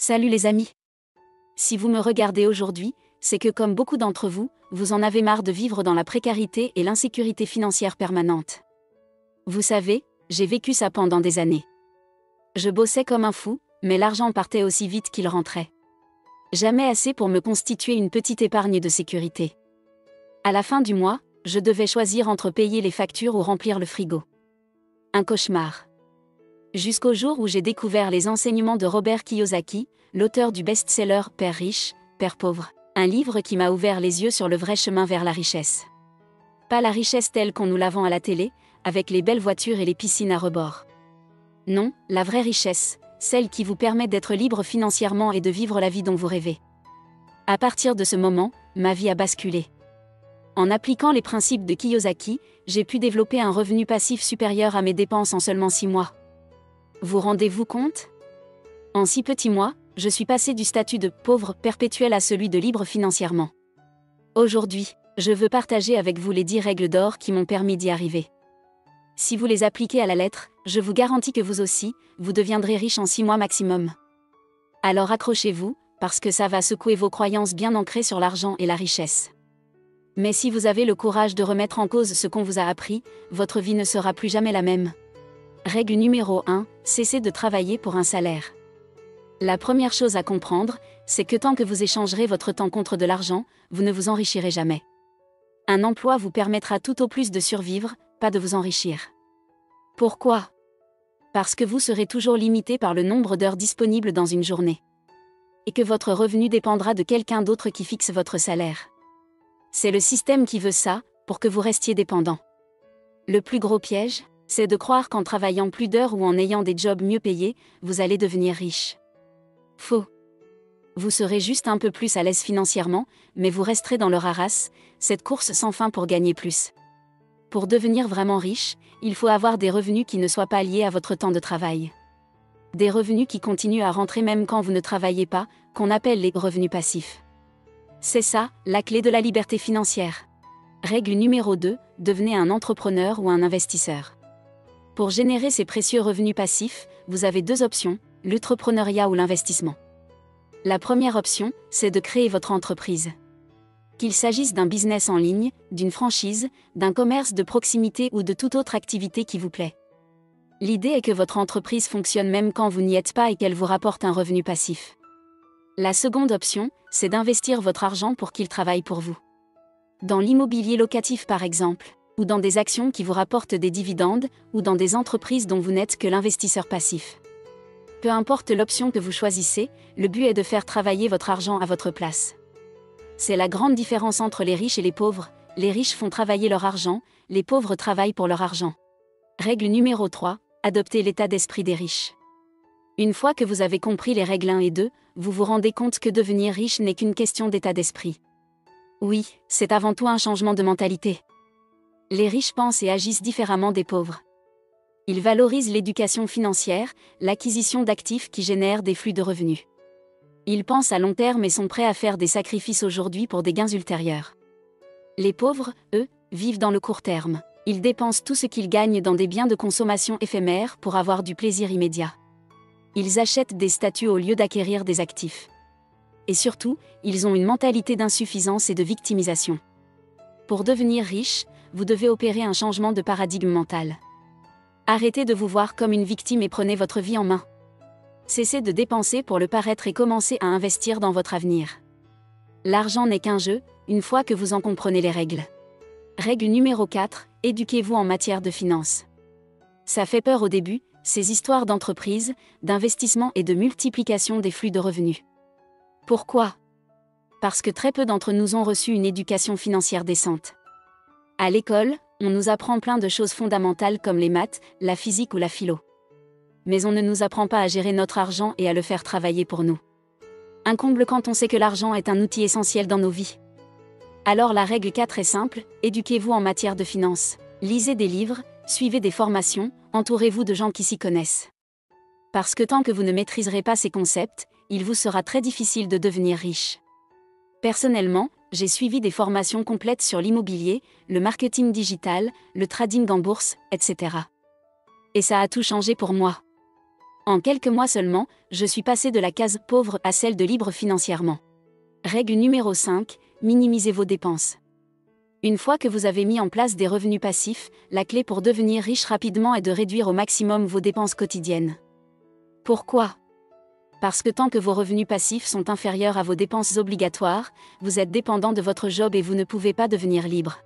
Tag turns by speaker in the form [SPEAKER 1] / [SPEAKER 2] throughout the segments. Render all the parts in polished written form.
[SPEAKER 1] Salut les amis. Si vous me regardez aujourd'hui, c'est que comme beaucoup d'entre vous, vous en avez marre de vivre dans la précarité et l'insécurité financière permanente. Vous savez, j'ai vécu ça pendant des années. Je bossais comme un fou, mais l'argent partait aussi vite qu'il rentrait. Jamais assez pour me constituer une petite épargne de sécurité. À la fin du mois, je devais choisir entre payer les factures ou remplir le frigo. Un cauchemar. Jusqu'au jour où j'ai découvert les enseignements de Robert Kiyosaki, l'auteur du best-seller Père riche, Père pauvre, un livre qui m'a ouvert les yeux sur le vrai chemin vers la richesse. Pas la richesse telle qu'on nous la vend à la télé, avec les belles voitures et les piscines à rebord. Non, la vraie richesse, celle qui vous permet d'être libre financièrement et de vivre la vie dont vous rêvez. À partir de ce moment, ma vie a basculé. En appliquant les principes de Kiyosaki, j'ai pu développer un revenu passif supérieur à mes dépenses en seulement 6 mois. Vous rendez-vous compte ? En 6 petits mois, je suis passé du statut de pauvre perpétuel à celui de libre financièrement. Aujourd'hui, je veux partager avec vous les 10 règles d'or qui m'ont permis d'y arriver. Si vous les appliquez à la lettre, je vous garantis que vous aussi, vous deviendrez riche en 6 mois maximum. Alors accrochez-vous, parce que ça va secouer vos croyances bien ancrées sur l'argent et la richesse. Mais si vous avez le courage de remettre en cause ce qu'on vous a appris, votre vie ne sera plus jamais la même. Règle numéro 1, cessez de travailler pour un salaire. La première chose à comprendre, c'est que tant que vous échangerez votre temps contre de l'argent, vous ne vous enrichirez jamais. Un emploi vous permettra tout au plus de survivre, pas de vous enrichir. Pourquoi ? Parce que vous serez toujours limité par le nombre d'heures disponibles dans une journée. Et que votre revenu dépendra de quelqu'un d'autre qui fixe votre salaire. C'est le système qui veut ça, pour que vous restiez dépendant. Le plus gros piège, c'est de croire qu'en travaillant plus d'heures ou en ayant des jobs mieux payés, vous allez devenir riche. Faux. Vous serez juste un peu plus à l'aise financièrement, mais vous resterez dans le haras, cette course sans fin pour gagner plus. Pour devenir vraiment riche, il faut avoir des revenus qui ne soient pas liés à votre temps de travail. Des revenus qui continuent à rentrer même quand vous ne travaillez pas, qu'on appelle les revenus passifs. C'est ça, la clé de la liberté financière. Règle numéro 2, devenez un entrepreneur ou un investisseur. Pour générer ces précieux revenus passifs, vous avez 2 options, l'entrepreneuriat ou l'investissement. La première option, c'est de créer votre entreprise. Qu'il s'agisse d'un business en ligne, d'une franchise, d'un commerce de proximité ou de toute autre activité qui vous plaît. L'idée est que votre entreprise fonctionne même quand vous n'y êtes pas et qu'elle vous rapporte un revenu passif. La seconde option, c'est d'investir votre argent pour qu'il travaille pour vous. Dans l'immobilier locatif par exemple, ou dans des actions qui vous rapportent des dividendes, ou dans des entreprises dont vous n'êtes que l'investisseur passif. Peu importe l'option que vous choisissez, le but est de faire travailler votre argent à votre place. C'est la grande différence entre les riches et les pauvres, les riches font travailler leur argent, les pauvres travaillent pour leur argent. Règle numéro 3, adoptez l'état d'esprit des riches. Une fois que vous avez compris les règles 1 et 2, vous vous rendez compte que devenir riche n'est qu'une question d'état d'esprit. Oui, c'est avant tout un changement de mentalité. Les riches pensent et agissent différemment des pauvres. Ils valorisent l'éducation financière, l'acquisition d'actifs qui génèrent des flux de revenus. Ils pensent à long terme et sont prêts à faire des sacrifices aujourd'hui pour des gains ultérieurs. Les pauvres, eux, vivent dans le court terme. Ils dépensent tout ce qu'ils gagnent dans des biens de consommation éphémères pour avoir du plaisir immédiat. Ils achètent des statuts au lieu d'acquérir des actifs. Et surtout, ils ont une mentalité d'insuffisance et de victimisation. Pour devenir riche, vous devez opérer un changement de paradigme mental. Arrêtez de vous voir comme une victime et prenez votre vie en main. Cessez de dépenser pour le paraître et commencez à investir dans votre avenir. L'argent n'est qu'un jeu, une fois que vous en comprenez les règles. Règle numéro 4, éduquez-vous en matière de finances. Ça fait peur au début, ces histoires d'entreprise, d'investissement et de multiplication des flux de revenus. Pourquoi ? Parce que très peu d'entre nous ont reçu une éducation financière décente. À l'école, on nous apprend plein de choses fondamentales comme les maths, la physique ou la philo. Mais on ne nous apprend pas à gérer notre argent et à le faire travailler pour nous. Un comble quand on sait que l'argent est un outil essentiel dans nos vies. Alors la règle 4 est simple, éduquez-vous en matière de finances. Lisez des livres, suivez des formations, entourez-vous de gens qui s'y connaissent. Parce que tant que vous ne maîtriserez pas ces concepts, il vous sera très difficile de devenir riche. Personnellement, j'ai suivi des formations complètes sur l'immobilier, le marketing digital, le trading en bourse, etc. Et ça a tout changé pour moi. En quelques mois seulement, je suis passé de la case pauvre à celle de libre financièrement. Règle numéro 5, minimisez vos dépenses. Une fois que vous avez mis en place des revenus passifs, la clé pour devenir riche rapidement est de réduire au maximum vos dépenses quotidiennes. Pourquoi ? Parce que tant que vos revenus passifs sont inférieurs à vos dépenses obligatoires, vous êtes dépendant de votre job et vous ne pouvez pas devenir libre.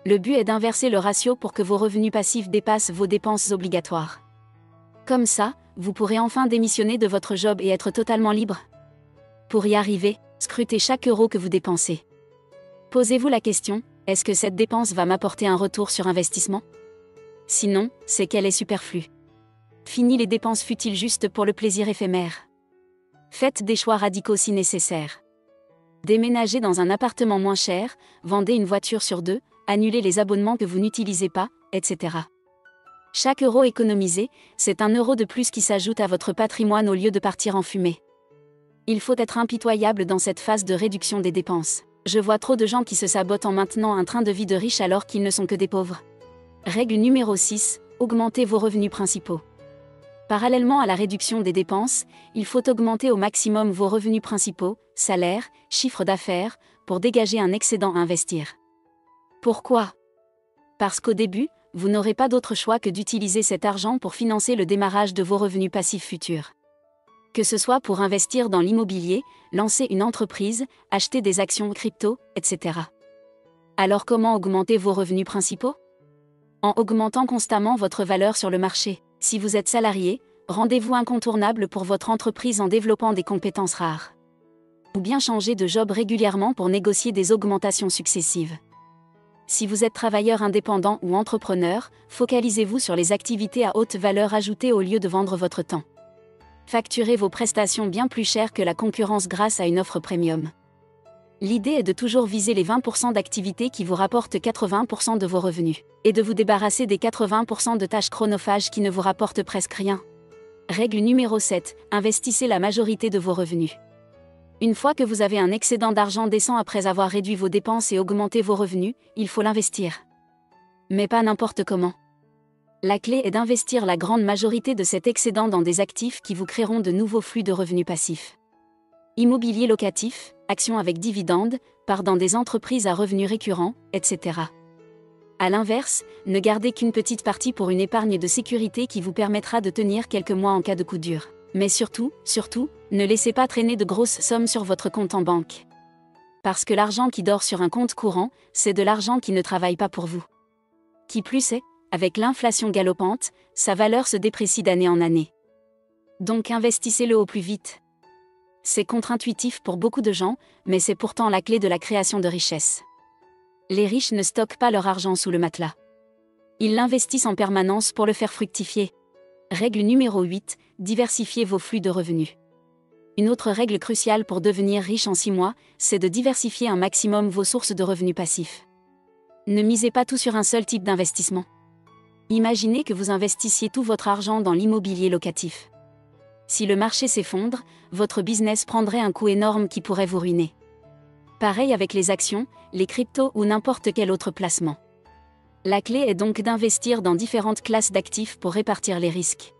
[SPEAKER 1] Le but est d'inverser le ratio pour que vos revenus passifs dépassent vos dépenses obligatoires. Comme ça, vous pourrez enfin démissionner de votre job et être totalement libre. Pour y arriver, scrutez chaque euro que vous dépensez. Posez-vous la question, est-ce que cette dépense va m'apporter un retour sur investissement ? Sinon, c'est qu'elle est superflue. Fini les dépenses futiles juste pour le plaisir éphémère. Faites des choix radicaux si nécessaire. Déménagez dans un appartement moins cher, vendez une voiture sur 2, annulez les abonnements que vous n'utilisez pas, etc. Chaque euro économisé, c'est un euro de plus qui s'ajoute à votre patrimoine au lieu de partir en fumée. Il faut être impitoyable dans cette phase de réduction des dépenses. Je vois trop de gens qui se sabotent en maintenant un train de vie de riche alors qu'ils ne sont que des pauvres. Règle numéro 6, augmentez vos revenus principaux. Parallèlement à la réduction des dépenses, il faut augmenter au maximum vos revenus principaux, salaire, chiffre d'affaires, pour dégager un excédent à investir. Pourquoi ? Parce qu'au début, vous n'aurez pas d'autre choix que d'utiliser cet argent pour financer le démarrage de vos revenus passifs futurs. Que ce soit pour investir dans l'immobilier, lancer une entreprise, acheter des actions crypto, etc. Alors comment augmenter vos revenus principaux ? En augmentant constamment votre valeur sur le marché. Si vous êtes salarié, rendez-vous incontournable pour votre entreprise en développant des compétences rares. Ou bien changer de job régulièrement pour négocier des augmentations successives. Si vous êtes travailleur indépendant ou entrepreneur, focalisez-vous sur les activités à haute valeur ajoutée au lieu de vendre votre temps. Facturez vos prestations bien plus chères que la concurrence grâce à une offre premium. L'idée est de toujours viser les 20% d'activités qui vous rapportent 80% de vos revenus, et de vous débarrasser des 80% de tâches chronophages qui ne vous rapportent presque rien. Règle numéro 7, investissez la majorité de vos revenus. Une fois que vous avez un excédent d'argent décent après avoir réduit vos dépenses et augmenté vos revenus, il faut l'investir. Mais pas n'importe comment. La clé est d'investir la grande majorité de cet excédent dans des actifs qui vous créeront de nouveaux flux de revenus passifs. Immobilier locatif, actions avec dividendes, part dans des entreprises à revenus récurrents, etc. A l'inverse, ne gardez qu'une petite partie pour une épargne de sécurité qui vous permettra de tenir quelques mois en cas de coup dur. Mais surtout, ne laissez pas traîner de grosses sommes sur votre compte en banque. Parce que l'argent qui dort sur un compte courant, c'est de l'argent qui ne travaille pas pour vous. Qui plus est, avec l'inflation galopante, sa valeur se déprécie d'année en année. Donc investissez-le au plus vite. C'est contre-intuitif pour beaucoup de gens, mais c'est pourtant la clé de la création de richesse. Les riches ne stockent pas leur argent sous le matelas. Ils l'investissent en permanence pour le faire fructifier. Règle numéro 8, diversifiez vos flux de revenus. Une autre règle cruciale pour devenir riche en 6 mois, c'est de diversifier un maximum vos sources de revenus passifs. Ne misez pas tout sur un seul type d'investissement. Imaginez que vous investissiez tout votre argent dans l'immobilier locatif. Si le marché s'effondre, votre business prendrait un coup énorme qui pourrait vous ruiner. Pareil avec les actions, les cryptos ou n'importe quel autre placement. La clé est donc d'investir dans différentes classes d'actifs pour répartir les risques.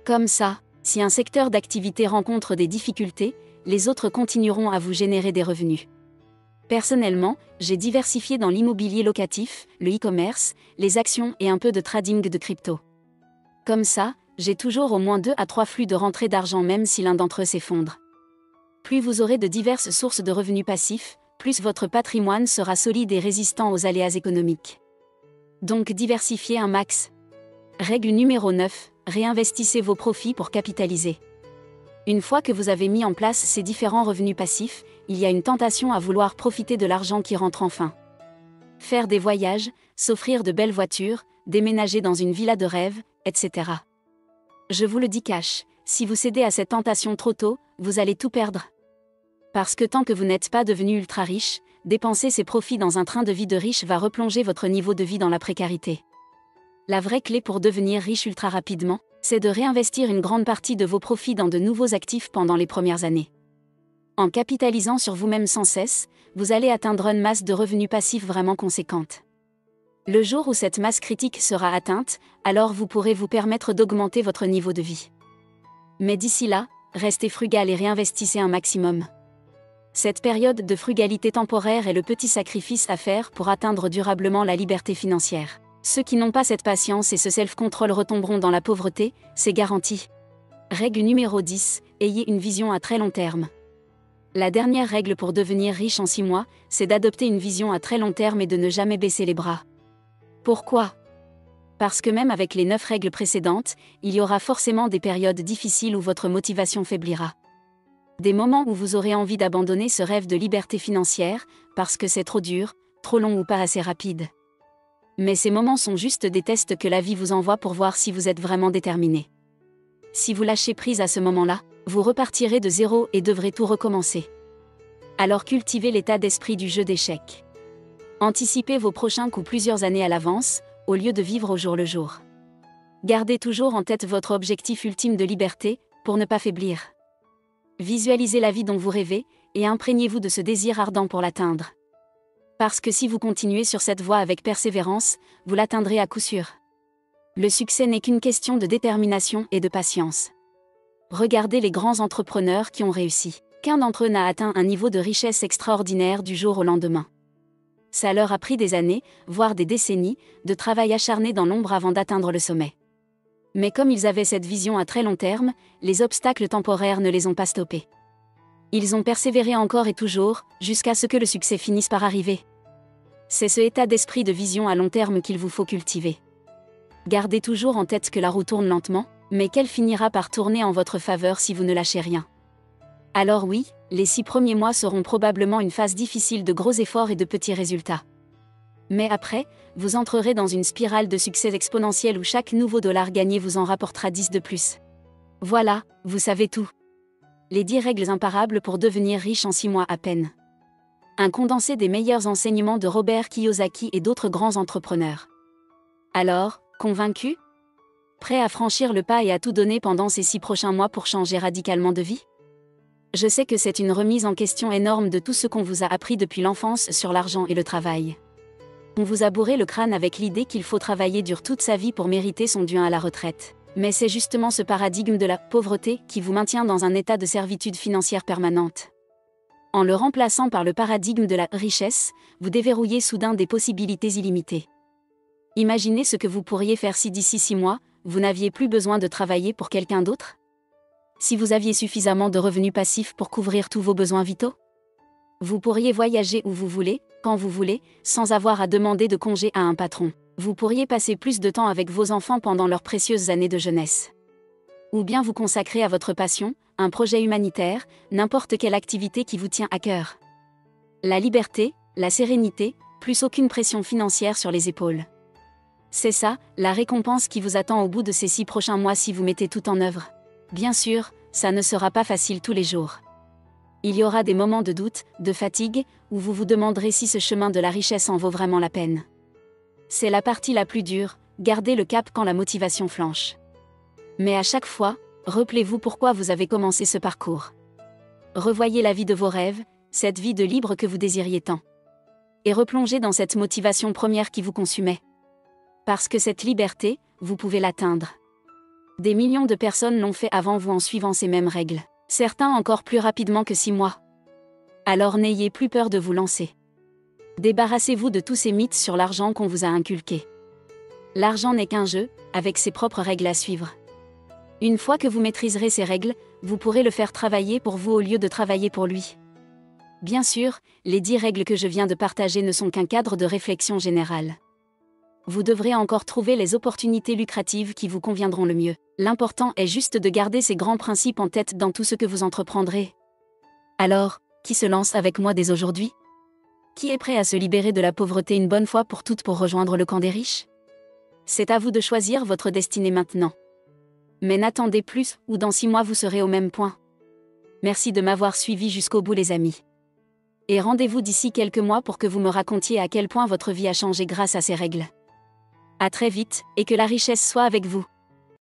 [SPEAKER 1] Comme ça, si un secteur d'activité rencontre des difficultés, les autres continueront à vous générer des revenus. Personnellement, j'ai diversifié dans l'immobilier locatif, le e-commerce, les actions et un peu de trading de crypto. Comme ça, j'ai toujours au moins 2 à 3 flux de rentrée d'argent même si l'un d'entre eux s'effondre. Plus vous aurez de diverses sources de revenus passifs, plus votre patrimoine sera solide et résistant aux aléas économiques. Donc diversifiez un max. Règle numéro 9, réinvestissez vos profits pour capitaliser. Une fois que vous avez mis en place ces différents revenus passifs, il y a une tentation à vouloir profiter de l'argent qui rentre enfin. Faire des voyages, s'offrir de belles voitures, déménager dans une villa de rêve, etc. Je vous le dis cash, si vous cédez à cette tentation trop tôt, vous allez tout perdre. Parce que tant que vous n'êtes pas devenu ultra riche, dépenser ces profits dans un train de vie de riche va replonger votre niveau de vie dans la précarité. La vraie clé pour devenir riche ultra rapidement, c'est de réinvestir une grande partie de vos profits dans de nouveaux actifs pendant les premières années. En capitalisant sur vous-même sans cesse, vous allez atteindre une masse de revenus passifs vraiment conséquente. Le jour où cette masse critique sera atteinte, alors vous pourrez vous permettre d'augmenter votre niveau de vie. Mais d'ici là, restez frugal et réinvestissez un maximum. Cette période de frugalité temporaire est le petit sacrifice à faire pour atteindre durablement la liberté financière. Ceux qui n'ont pas cette patience et ce self-control retomberont dans la pauvreté, c'est garanti. Règle numéro 10, ayez une vision à très long terme. La dernière règle pour devenir riche en 6 mois, c'est d'adopter une vision à très long terme et de ne jamais baisser les bras. Pourquoi ? Parce que même avec les 9 règles précédentes, il y aura forcément des périodes difficiles où votre motivation faiblira. Des moments où vous aurez envie d'abandonner ce rêve de liberté financière, parce que c'est trop dur, trop long ou pas assez rapide. Mais ces moments sont juste des tests que la vie vous envoie pour voir si vous êtes vraiment déterminé. Si vous lâchez prise à ce moment-là, vous repartirez de zéro et devrez tout recommencer. Alors cultivez l'état d'esprit du jeu d'échecs. Anticipez vos prochains coups plusieurs années à l'avance, au lieu de vivre au jour le jour. Gardez toujours en tête votre objectif ultime de liberté, pour ne pas faiblir. Visualisez la vie dont vous rêvez, et imprégnez-vous de ce désir ardent pour l'atteindre. Parce que si vous continuez sur cette voie avec persévérance, vous l'atteindrez à coup sûr. Le succès n'est qu'une question de détermination et de patience. Regardez les grands entrepreneurs qui ont réussi. Qu'un d'entre eux n'a atteint un niveau de richesse extraordinaire du jour au lendemain. Ça leur a pris des années, voire des décennies, de travail acharné dans l'ombre avant d'atteindre le sommet. Mais comme ils avaient cette vision à très long terme, les obstacles temporaires ne les ont pas stoppés. Ils ont persévéré encore et toujours, jusqu'à ce que le succès finisse par arriver. C'est ce état d'esprit de vision à long terme qu'il vous faut cultiver. Gardez toujours en tête que la roue tourne lentement, mais qu'elle finira par tourner en votre faveur si vous ne lâchez rien. Alors oui, les 6 premiers mois seront probablement une phase difficile de gros efforts et de petits résultats. Mais après, vous entrerez dans une spirale de succès exponentiel où chaque nouveau dollar gagné vous en rapportera 10 de plus. Voilà, vous savez tout. Les 10 règles imparables pour devenir riche en 6 mois à peine. Un condensé des meilleurs enseignements de Robert Kiyosaki et d'autres grands entrepreneurs. Alors, convaincu ? Prêt à franchir le pas et à tout donner pendant ces 6 prochains mois pour changer radicalement de vie ? Je sais que c'est une remise en question énorme de tout ce qu'on vous a appris depuis l'enfance sur l'argent et le travail. On vous a bourré le crâne avec l'idée qu'il faut travailler dur toute sa vie pour mériter son dû à la retraite. Mais c'est justement ce paradigme de la pauvreté qui vous maintient dans un état de servitude financière permanente. En le remplaçant par le paradigme de la richesse, vous déverrouillez soudain des possibilités illimitées. Imaginez ce que vous pourriez faire si d'ici 6 mois, vous n'aviez plus besoin de travailler pour quelqu'un d'autre ? Si vous aviez suffisamment de revenus passifs pour couvrir tous vos besoins vitaux ? Vous pourriez voyager où vous voulez, quand vous voulez, sans avoir à demander de congé à un patron. Vous pourriez passer plus de temps avec vos enfants pendant leurs précieuses années de jeunesse. Ou bien vous consacrer à votre passion, un projet humanitaire, n'importe quelle activité qui vous tient à cœur. La liberté, la sérénité, plus aucune pression financière sur les épaules. C'est ça, la récompense qui vous attend au bout de ces 6 prochains mois si vous mettez tout en œuvre. Bien sûr, ça ne sera pas facile tous les jours. Il y aura des moments de doute, de fatigue, où vous vous demanderez si ce chemin de la richesse en vaut vraiment la peine. C'est la partie la plus dure, gardez le cap quand la motivation flanche. Mais à chaque fois, rappelez-vous pourquoi vous avez commencé ce parcours. Revoyez la vie de vos rêves, cette vie de libre que vous désiriez tant. Et replongez dans cette motivation première qui vous consumait. Parce que cette liberté, vous pouvez l'atteindre. Des millions de personnes l'ont fait avant vous en suivant ces mêmes règles. Certains encore plus rapidement que 6 mois. Alors n'ayez plus peur de vous lancer. Débarrassez-vous de tous ces mythes sur l'argent qu'on vous a inculqués. L'argent n'est qu'un jeu, avec ses propres règles à suivre. Une fois que vous maîtriserez ces règles, vous pourrez le faire travailler pour vous au lieu de travailler pour lui. Bien sûr, les 10 règles que je viens de partager ne sont qu'un cadre de réflexion générale. Vous devrez encore trouver les opportunités lucratives qui vous conviendront le mieux. L'important est juste de garder ces grands principes en tête dans tout ce que vous entreprendrez. Alors, qui se lance avec moi dès aujourd'hui ? Qui est prêt à se libérer de la pauvreté une bonne fois pour toutes pour rejoindre le camp des riches ? C'est à vous de choisir votre destinée maintenant. Mais n'attendez plus, ou dans 6 mois vous serez au même point. Merci de m'avoir suivi jusqu'au bout les amis. Et rendez-vous d'ici quelques mois pour que vous me racontiez à quel point votre vie a changé grâce à ces règles. À très vite, et que la richesse soit avec vous.